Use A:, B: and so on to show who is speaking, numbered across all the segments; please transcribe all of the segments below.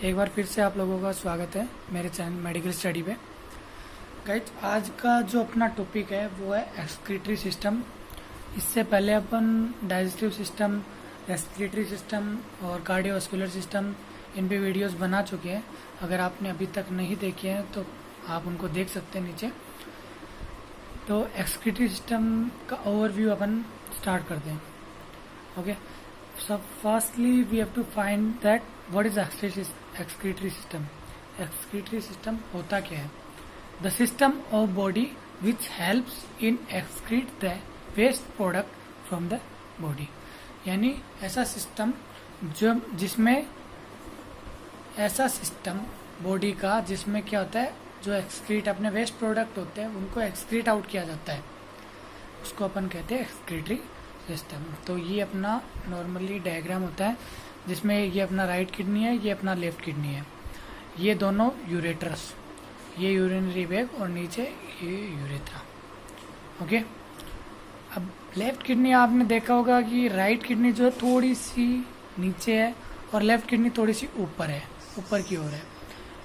A: एक बार फिर से आप लोगों का स्वागत है मेरे चैनल मेडिकल स्टडी पे। गाइज, आज का जो अपना टॉपिक है वो है एक्सक्रीटरी सिस्टम। इससे पहले अपन डाइजेस्टिव सिस्टम, रेस्पिरेटरी सिस्टम और कार्डियोवास्कुलर सिस्टम इन पे वीडियोस बना चुके हैं। अगर आपने अभी तक नहीं देखे हैं तो आप उनको देख सकते हैं नीचे। तो एक्सक्रीटरी सिस्टम का ओवरव्यू अपन स्टार्ट करते हैं। Okay, so firstly we have to find that what is excretory system. Excretory system होता क्या है? The system of body which helps in excrete the waste product from the body. यानी ऐसा system ऐसा system body का जिसमें क्या होता है, जो एक्सक्रीट अपने वेस्ट प्रोडक्ट होते हैं उनको एक्सक्रीट आउट किया जाता है, उसको अपन कहते हैं एक्सक्रीटरी सिस्टम। तो ये अपना नॉर्मली डायग्राम होता है जिसमें ये अपना राइट किडनी है, ये अपना लेफ्ट किडनी है, ये दोनों यूरेट्रस, ये यूरिनरी बैग और नीचे ये यूरेथ्रा। ओके, अब लेफ्ट किडनी आपने देखा होगा कि राइट किडनी जो है थोड़ी सी नीचे है और लेफ्ट किडनी थोड़ी सी ऊपर है, ऊपर की ओर है।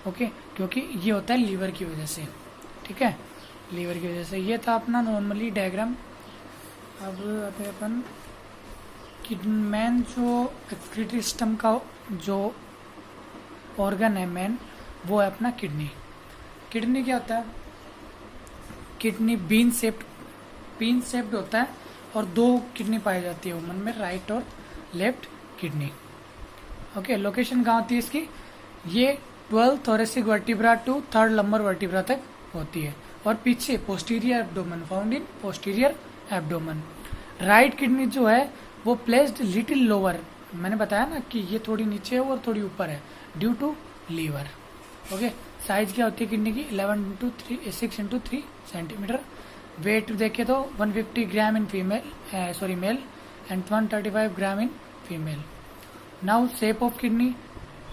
A: ओके, क्योंकि ये होता है लीवर की वजह से। ठीक है, लीवर की वजह से। ये था अपना नॉर्मली डायग्राम। अब आते हैं अपन मेन जो एक्सक्रीटरी सिस्टम का जो ऑर्गन है मेन, वो है अपना किडनी। किडनी क्या होता है? किडनी बीन शेप्ड होता है और दो किडनी पाई जाती है वुमन में, राइट और लेफ्ट किडनी। ओके, लोकेशन कहाँ होती है इसकी? ये 12 thoracic vertebra to 3rd lumbar vertebra तक होती है और पीछे posterior abdomen, found in posterior abdomen. Right kidney जो है वो प्लेस्ड लिटिल लोअर, मैंने बताया ना कि ये थोड़ी नीचे है और थोड़ी ऊपर है due to liver. Okay, size क्या होती है किडनी की? 6 × 3 सेंटीमीटर। वेट देखे तो 150 gram in male and 135 gram in female. Now shape of kidney,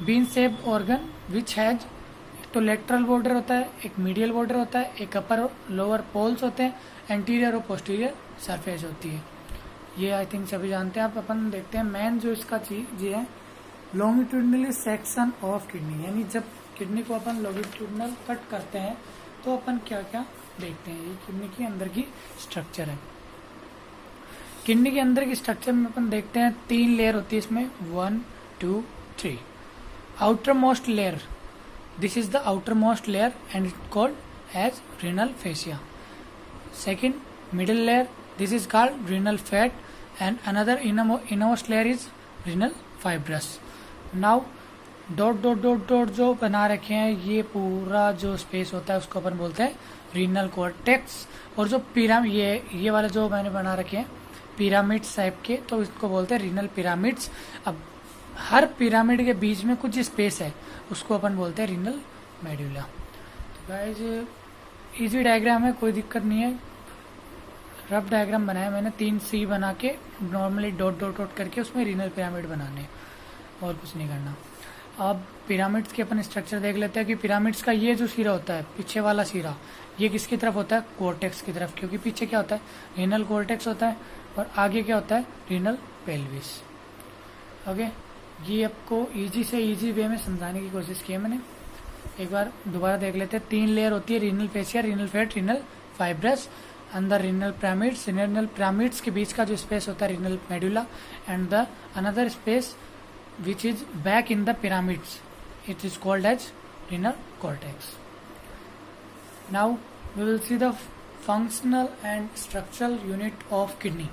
A: bean shape organ which has तो लेटरल बॉर्डर होता है, एक मीडियल बॉर्डर होता है, एक अपर और लोअर पोल्स होते हैं, एंटीरियर और पोस्टीरियर सरफेस होती है। ये आई थिंक सभी जानते हैं। आप अपन देखते हैं मेन जो इसका चीज ये है लॉन्गिट्यूडनली सेक्शन ऑफ किडनी, यानी जब किडनी को अपन लॉन्गिट्यूडनल कट करते हैं तो अपन क्या क्या देखते हैं। ये किडनी की अंदर की स्ट्रक्चर है। किडनी के अंदर की स्ट्रक्चर में अपन देखते हैं 3 लेयर होती है इसमें, 1 2 3। Outer most layer, this is the outermost layer and it's called as renal fascia. Second, middle layer, this is called renal fat and another innermost layer is renal fibrous. Now dot जो बना रखे हैं, ये पूरा जो space होता है उसको अपन बोलते हैं रीनल कॉर्टेक्स। और जो ये वाले जो मैंने बना रखे हैं पिरामिड्स टाइप के, तो इसको बोलते हैं रीनल पिरामिड्स। अब हर पिरामिड के बीच में कुछ स्पेस है, उसको अपन बोलते हैं रीनल मेडुला। तो गाइस, इजी डायग्राम है, कोई दिक्कत नहीं है। रफ डायग्राम बनाया मैंने 3 सी बना के, नॉर्मली डॉट करके उसमें रीनल पिरामिड बनाने, और कुछ नहीं करना। अब पिरामिड्स के अपन स्ट्रक्चर देख लेते हैं कि पिरामिड्स का ये जो सिरा होता है, पीछे वाला सिरा, ये किसकी तरफ होता है? कोर्टेक्स की तरफ, क्योंकि पीछे क्या होता है? रीनल कोर्टेक्स होता है और आगे क्या होता है? Renal pelvis. ओके, ये आपको इजी से इजी वे में समझाने की कोशिश की है मैंने। एक बार दोबारा देख लेते हैं। 3 लेयर होती है, renal fascia, renal fat, renal fibrous. अंदर रीनल पिरामिड्स के बीच का जो स्पेस होता है renal medulla, and the another space which is back in the pyramids, it is called as renal cortex. Now we will see the functional and structural unit of kidney.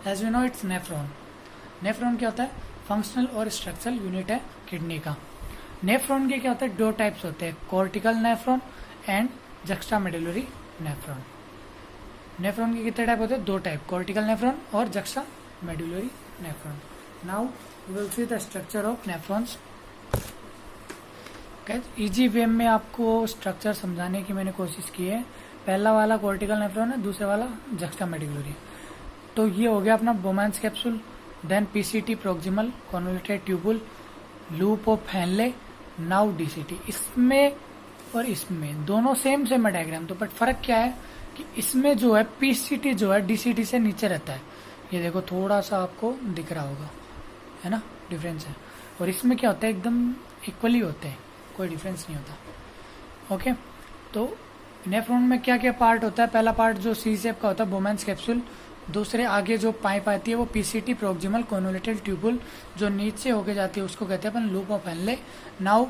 A: As we know it's nephron. Nephron क्या होता है? Functional और structural unit है kidney का। Nephron के क्या होता है? 2 टाइप्स होते हैं, cortical nephron and juxtamedullary nephron. Nephron के कितने टाइप होते हैं? 2 टाइप, कॉर्टिकल नेफ्रॉन और juxtamedullary nephron. Now we will see the structure of nephrons. Easy way में आपको स्ट्रक्चर समझाने की मैंने कोशिश की है। पहला वाला कॉर्टिकल नेफ्रॉन है, दूसरा वाला जक्स्टामेडुलरी। तो ये हो गया अपना Bowman's capsule, then PCT proximal convoluted tubule, loop of Henle, now DCT. इसमें और इसमें दोनों सेम है डायग्राम, तो बट फर्क क्या है कि इसमें जो है पीसीटी जो है डीसीटी से नीचे रहता है। ये देखो थोड़ा सा आपको दिख रहा होगा, है ना, डिफरेंस है। और इसमें क्या होता है एकदम इक्वली होते हैं, कोई डिफरेंस नहीं होता। ओके, तो नेफ्रॉन में क्या क्या पार्ट होता है? पहला पार्ट जो सी शेप का होता है बोमेंस कैप्सूल, दूसरे आगे जो पाइप आती है वो पीसीटी प्रोक्सिमल कॉन्वोल्यूटेड ट्यूबुल, जो नीचे होके जाती है उसको कहते हैं अपन लूप ऑफ हेनले। नाउ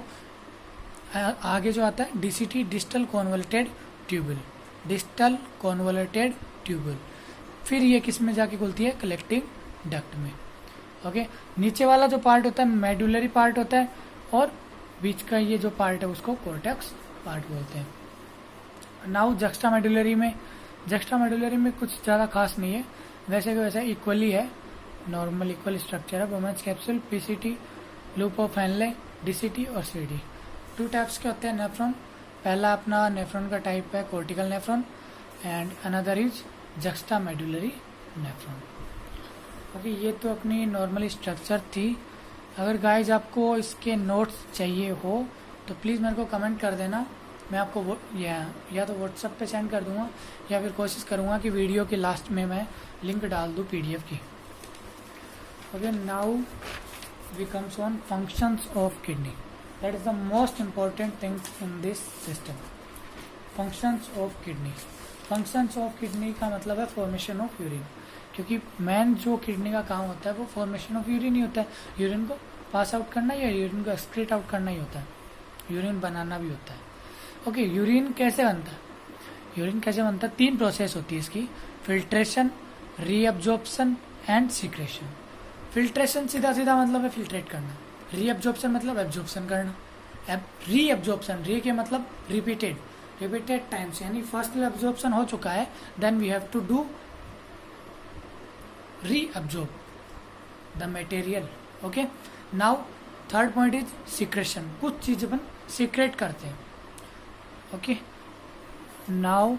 A: आगे जो आता है DCT distal convoluted tubule, distal convoluted tubule. फिर ये किस में जाके खुलती है? कलेक्टिंग डक्ट में। ओके, नीचे वाला जो पार्ट होता है मेडुलरी पार्ट होता है, और बीच का ये जो पार्ट है उसको कॉर्टेक्स पार्ट बोलते हैं। नाउ जक्स्टा मेडुलरी में कुछ ज़्यादा खास नहीं है, वैसे कि वैसे इक्वली है, नॉर्मल इक्वल स्ट्रक्चर है। बोमेंस capsule, PCT, loop of Henle, DCT और सीडी। 2 टाइप्स के होते हैं नेफ्रॉन। पहला अपना नेफ्रॉन का टाइप है cortical nephron, and another is juxta medullary nephron. Okay, ये तो अपनी नॉर्मल स्ट्रक्चर थी। अगर गाइज आपको इसके नोट्स चाहिए हो तो प्लीज़ मेरे को कमेंट कर देना, मैं आपको या तो व्हाट्सएप पे सेंड कर दूंगा, या फिर कोशिश करूंगा कि वीडियो के लास्ट में मैं लिंक डाल दूं पीडीएफ की। Okay, now we comes on functions of kidney. That is the most important thing in this system. Functions of kidney. Functions of kidney का मतलब है फॉर्मेशन ऑफ यूरिन, क्योंकि मेन जो किडनी का काम होता है वो फॉर्मेशन ऑफ यूरिन ही होता है। यूरिन को पास आउट करना या यूरिन को एक्सक्रीट आउट करना ही होता है, यूरिन बनाना भी होता है। ओके, यूरिन कैसे बनता है? यूरिन कैसे बनता है? 3 प्रोसेस होती है इसकी, filtration, reabsorption and secretion. Filtration सीधा सीधा मतलब है फिल्ट्रेट करना, रीअब्जॉर्प्शन मतलब एब्जॉर्प्शन करना, रीअब्जॉर्प्शन री के मतलब रिपीटेड टाइम्स, यानी फर्स्ट एब्जॉर्प्शन हो चुका है, then we have to do reabsorb the material. Okay, now third point is secretion. कुछ चीज अपन सीक्रेट करते हैं। ओके, नाउ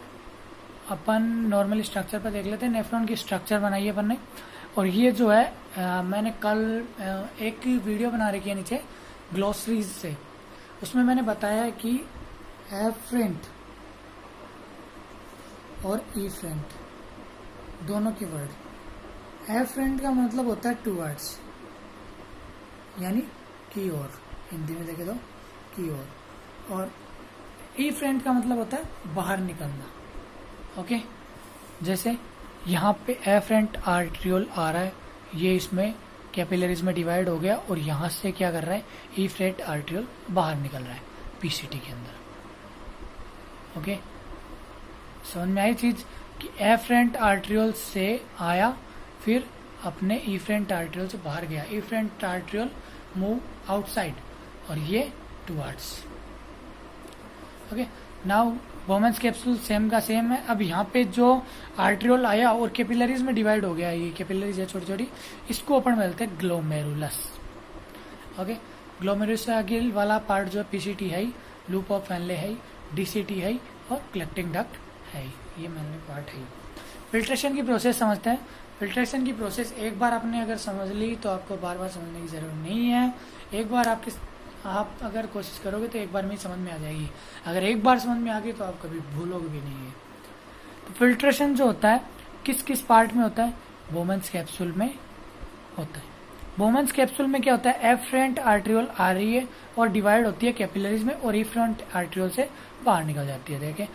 A: अपन नॉर्मल स्ट्रक्चर पर देख लेते हैं। नेफ्रॉन की स्ट्रक्चर बनाई है अपन ने, और ये जो है मैंने कल एक वीडियो बना रखी है नीचे ग्लोसरीज से, उसमें मैंने बताया कि एफरेंट और ईफरेंट दोनों की वर्ड। एफरेंट का मतलब होता है टूवर्ड्स, यानी की ओर, हिंदी में देखे तो की ओर, और ईफरेंट का मतलब होता है बाहर निकलना। ओके, जैसे यहाँ पे एफरेंट आर्ट्रियोल आ रहा है, ये इसमें कैपिलरीज में डिवाइड हो गया, और यहाँ से क्या कर रहा है? ईफरेंट आर्ट्रियोल बाहर निकल रहा है पीसीटी के अंदर। ओके, समझ में आई चीज कि एफरेंट आर्ट्रियोल से आया, फिर अपने ईफरेंट आर्ट्रियोल से बाहर गया, ईफरेंट आर्ट्रियोल मूव आउटसाइड, और ये towards. Okay, now बोमेंस capsule same का सेम है। अब यहाँ पे जो आर्ट्रियोल आया और कैपिलरीज में डिवाइड हो गया, ये कैपिलरीज है छोटी छोटी, इसको अपन बोलते हैं ग्लोमेरुलस। ओके, ग्लोमेरुलस से आगे वाला पार्ट जो है पीसीटी है, लूप ऑफ हेनले है, डीसीटी है, और कलेक्टिंग डक्ट है, ये मेन पार्ट है। फिल्ट्रेशन की प्रोसेस समझते हैं। फिल्ट्रेशन की प्रोसेस एक बार आपने अगर समझ ली तो आपको बार बार समझने की जरूरत नहीं है। एक बार आप अगर कोशिश करोगे तो एक बार में ही समझ में आ जाएगी। अगर एक बार समझ में आ गई तो आप कभी भूलोगे भी नहीं है। तो फिल्ट्रेशन जो होता है किस किस पार्ट में होता है? बोमेंस कैप्सूल में होता है। बोमेंस कैप्सूल में क्या होता है? एफरेंट आर्ट्रियोल आ रही है और डिवाइड होती है कैपिलरीज में, और इफरेंट आर्ट्रियोल से बाहर निकल जाती है। देखें,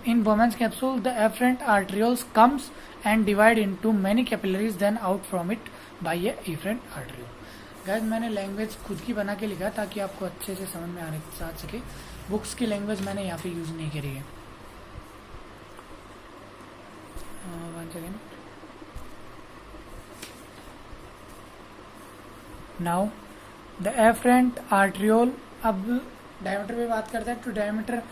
A: in Bowman's capsule the afferent arterioles comes and divide into many capillaries, then out from it by a efferent arteriole. Guys, मैंने लैंग्वेज खुद की बना के लिखा ताकि आपको अच्छे से समझ में आने आ सके। बुक्स की लैंग्वेज मैंने यहाँ पे यूज नहीं करी है। One second. Now the afferent arteriole. अब डायमीटर पे बात करते हैं तो डायमीटर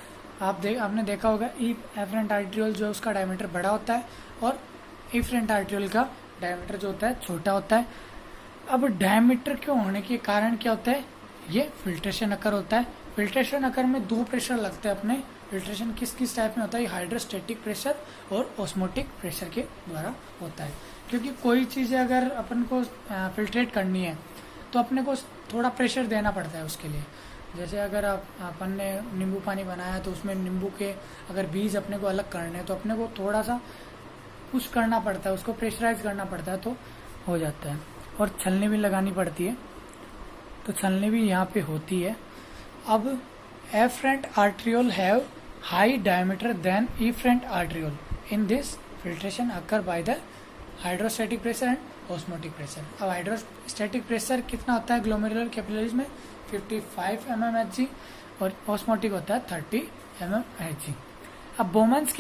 A: आपने देखा होगा, एफरेंट आर्ट्रियोल जो उसका डायमीटर बड़ा होता है और इफरेंट आर्ट्रियोल का डायमीटर जो होता है छोटा होता है। अब डायमीटर के होने के कारण क्या होता है? ये फिल्ट्रेशन अकर होता है। फिल्ट्रेशन अकर में 2 प्रेशर लगते हैं अपने। फिल्ट्रेशन किस किस टाइप में होता है? हाइड्रोस्टेटिक प्रेशर और ऑस्मोटिक प्रेशर के द्वारा होता है। क्योंकि कोई चीज़ें अगर अपन को फिल्ट्रेट करनी है तो अपने को थोड़ा प्रेशर देना पड़ता है उसके लिए। जैसे अगर अपन ने नींबू पानी बनाया तो उसमें नींबू के अगर बीज अपने को अलग करने हैं तो अपने को थोड़ा सा पुश करना पड़ता है, उसको प्रेशराइज करना पड़ता है, तो हो जाता है। और छलनी भी लगानी पड़ती है। तो छलनी भी यहाँ पे होती है। अब afferent arteriole have high diameter then efferent arteriole in this filtration occur by the hydrostatic pressure and osmotic pressure. अब हाइड्रोस्टैटिक प्रेशर कितना होता है ग्लोमेरुलर कैपिलरीज में 55 mmHg और ऑस्मोटिक होता है 30 mmHg। अब बोमन्स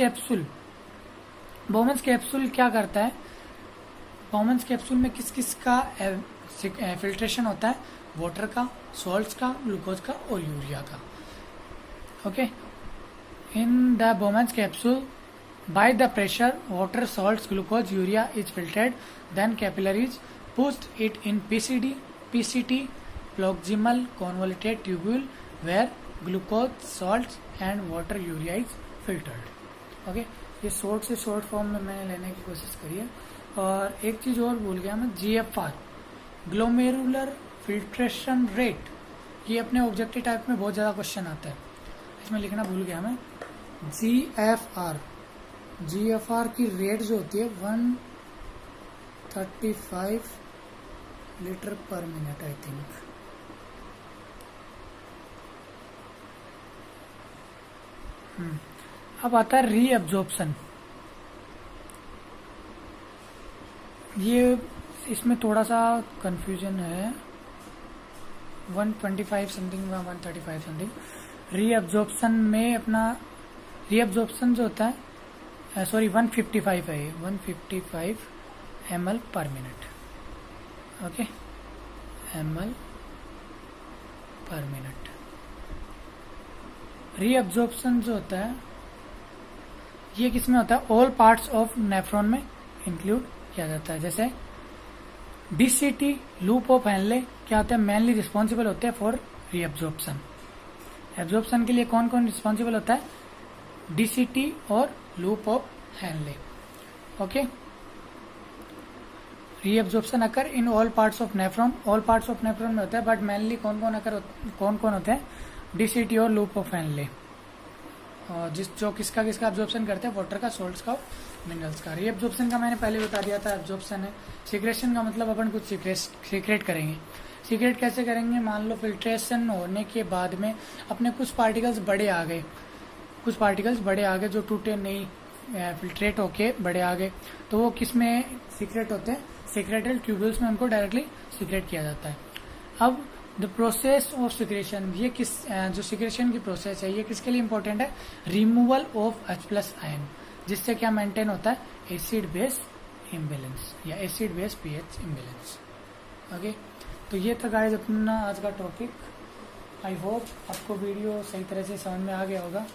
A: कैप्सूल क्या करता है? बोमन्स कैप्सूल में किस किस का फिल्ट्रेशन होता है? वाटर का, सॉल्ट्स का, ग्लूकोज का और यूरिया का। Okay, in the Bowman's capsule by the pressure water, salts, glucose, urea is filtered, then capillaries pushed it in PCT proximal convoluted tubule where glucose, salts and water, urea is filtered. Okay, ये short से short form में मैंने लेने की कोशिश करी है। और एक चीज और भूल गया मैं, GFR ग्लोमेरुलर फिल्ट्रेशन रेट, ये अपने ऑब्जेक्टिव टाइप में बहुत ज्यादा क्वेश्चन आता है, इसमें लिखना भूल गया मैं। GFR की रेट जो होती है 135 लीटर पर मिनट आई थिंक। अब आता है रीअब्जॉर्प्शन। ये इसमें थोड़ा सा कंफ्यूजन है, 125 समथिंग या 135 समथिंग। रीअब्जॉर्प्शन में अपना रीअब्जॉर्प्शन जो होता है 155 है, 155 ml पर मिनट। ओके, ml पर मिनट। रीअब्जॉर्प्शन जो होता है ये किसमें होता है? ऑल पार्ट्स ऑफ नेफ्रॉन में इंक्लूड किया जाता है। जैसे DCT लूप ऑफ हेनले क्या होता है? मेनली रिस्पॉन्सिबल होते हैं फॉर रीअब्जॉर्प्शन। एब्जॉर्प्शन के लिए कौन कौन रिस्पॉन्सिबल होता है? DCT और loop of Henle. Okay, reabsorption occur in all parts of nephron, all parts of nephron में होता है, बट मेनली कौन कौन होते हैं? DCT और लूप ऑफ हेनले। और जो किसका एब्जॉर्प्शन करते हैं? वाटर का, सॉल्ट्स का, मिनरल्स का। रीअब्जॉर्प्शन का मैंने पहले बता दिया था, एब्जॉर्प्शन है। सीक्रेशन का मतलब अपन कुछ सीक्रेट करेंगे। सीक्रेट कैसे करेंगे? मान लो फिल्ट्रेशन होने के बाद में अपने कुछ पार्टिकल्स बड़े आ गए जो टूटे नहीं, फिल्ट्रेट होके बड़े आ गए, तो वो किस में सीक्रेट होते हैं? सीक्रेटल ट्यूब्यूल्स में उनको डायरेक्टली सीक्रेट किया जाता है। अब द प्रोसेस ऑफ सिक्रेशन, ये जो सिक्रेशन की प्रोसेस है ये किसके लिए इंपॉर्टेंट है? रिमूवल ऑफ H+ आयन, जिससे क्या मेंटेन होता है? एसिड बेस इम्बेलेंस या acid base pH imbalance. Okay, तो ये था गाइस अपना आज का टॉपिक। आई होप आपको वीडियो सही तरह से समझ में आ गया होगा।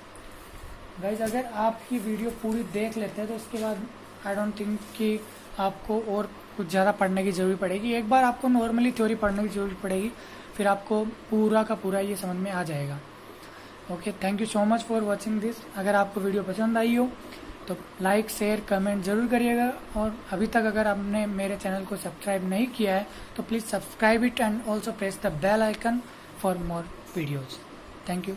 A: गाइज अगर आप ये वीडियो पूरी देख लेते हैं तो उसके बाद आई डोंट थिंक कि आपको और कुछ ज़्यादा पढ़ने की जरूरत पड़ेगी। एक बार आपको नॉर्मली थ्योरी पढ़ने की जरूरत पड़ेगी, फिर आपको पूरा का पूरा ये समझ में आ जाएगा। Okay, thank you so much for watching this. अगर आपको वीडियो पसंद आई हो तो लाइक, शेयर, कमेंट जरूर करिएगा। और अभी तक अगर आपने मेरे चैनल को सब्सक्राइब नहीं किया है तो please subscribe it and also press the bell icon for more videos. Thank you.